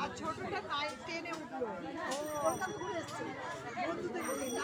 আর ছোটটা 9-10-এ উঠলো, কলকাতা ঘুরে এসছে বন্ধুদের নিয়ে।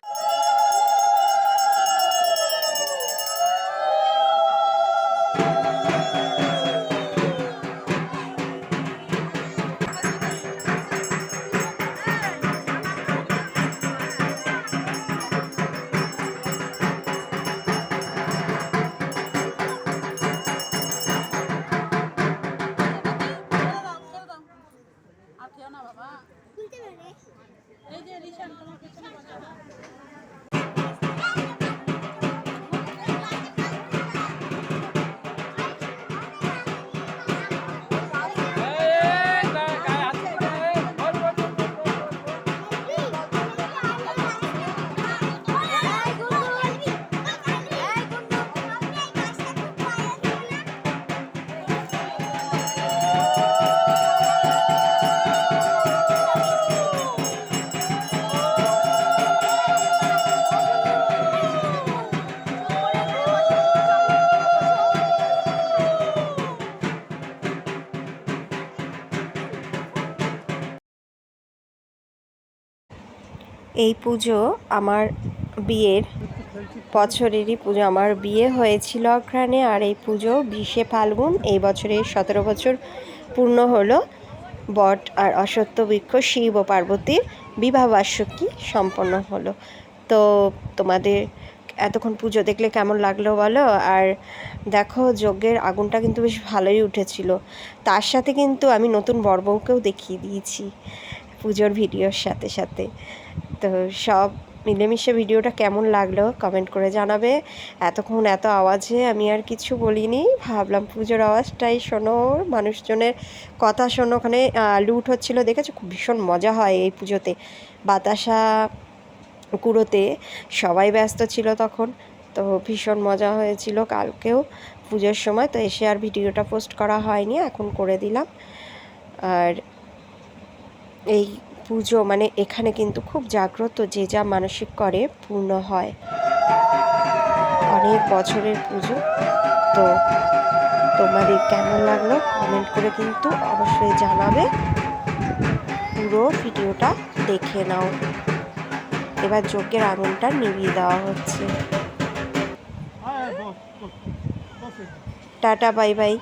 এই পুজো আমার বিয়ের বছরেরই পুজো। আমার বিয়ে হয়েছিল অঘ্রাণে, আর এই পুজো 20শে ফাল্গুন এই বছরের 17 বছর পূর্ণ হলো। বট আর অশ্বত্থ বৃক্ষ শিব ও পার্বতীর বিবাহ বার্ষিকী সম্পন্ন হলো। তো তোমাদের এতক্ষণ পুজো দেখলে কেমন লাগলো বলো। আর দেখো যজ্ঞের আগুনটা কিন্তু বেশ ভালোই উঠেছিল। তার সাথে কিন্তু আমি নতুন বরবউকেও দেখিয়ে দিয়েছি পুজোর ভিডিওর সাথে সাথে। তো সব মিলেমিশে ভিডিওটা কেমন লাগলো কমেন্ট করে জানাবে। এতক্ষণ এত আওয়াজে আমি আর কিছু বলিনি, ভাবলাম পুজোর আওয়াজটাই শোনো, মানুষজনের কথা শোনো। ওখানে লুট হচ্ছিলো দেখেছো, খুব ভীষণ মজা হয় এই পুজোতে। বাতাসা কুড়োতে সবাই ব্যস্ত ছিল তখন, তো ভীষণ মজা হয়েছিল কালকেও পুজোর সময়। তো এসে আর ভিডিওটা পোস্ট করা হয়নি, এখন করে দিলাম। আর এই পুজো মানে এখানে কিন্তু খুব জাগ্রত, যে যা মানসিক করে পূর্ণ হয়। অনেক বছরের পুজো। তো তোমাদের কেমন লাগলো কমেন্ট করে কিন্তু অবশ্যই জানাবে। পুরো ভিডিওটা দেখে নাও। এবার যজ্ঞের আগুনটা নিভিয়ে দেওয়া হচ্ছে। Tata, bye bye.